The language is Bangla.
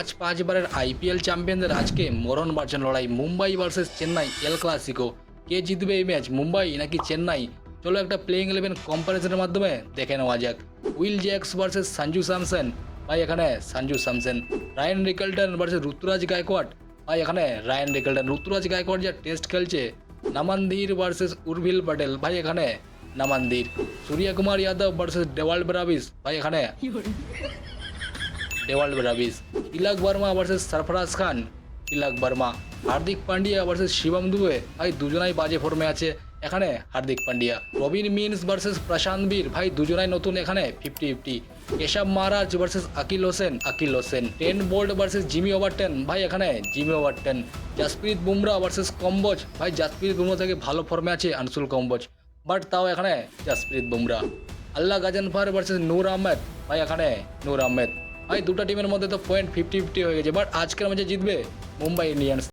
পাঁচ পাঁচবারের আইপিএল চ্যাম্পিয়নদের আজকে মরণ বাঁচানো লড়াই Mumbai versus Chennai El Clasico. কে জিতবে এই ম্যাচ, মুম্বাই নাকি চেন্নাই? চলো একটা প্লেইং 11 কম্পারিজনের মাধ্যমে দেখে নেওয়া যাক। Will Jacks versus Sanju Samson, ভাই এখানে Sanju Samson. Ryan Rickelton versus Ruturaj Gaikwad, ভাই এখানে রায়ান রিকেলটন। ঋতুরাজ গায়কোয়াড় যা টেস্ট খেলছে। নামানধীর ভার্সেস উর্ভিল পটেল, ভাই এখানে Naman Dhir. Suryakumar Yadav versus Dewald Brevis, ভাই এখানে Dewald Brevis. Tilak Varma versus Sarfaraz Khan, Tilak Varma. Hardik Pandya versus Shivam Dube, ভাই দুজনাই বাজে ফর্মে আছে, এখানে হার্দিক পান্ডিয়া। রবিন মিন্স ভার্সেস প্রশান্ত বীর, ভাই দুজনাই নতুন, এখানে 50-50। Keshav Maharaj versus Akeal Hosein, Akeal Hosein. Trent Boult versus Jamie Overton, ভাই এখানে Jamie Overton. Jasprit Bumrah versus Kamboj, ভাই জাসপ্রীত বুমরা থেকে ভালো ফর্মে আছে আনসুল কম্বোজ, বাট তাও এখানে জাসপ্রীত বুমরা। আল্লাহ গাজনফার ভার্সেস নূর আহমেদ, ভাই এখানে নূর আহমেদ। ভাই দুটো টিমের মধ্যে তো পয়েন্ট 50-50 হয়ে গেছে, বাট আজকের ম্যাচে জিতবে মুম্বাই ইন্ডিয়ান্স।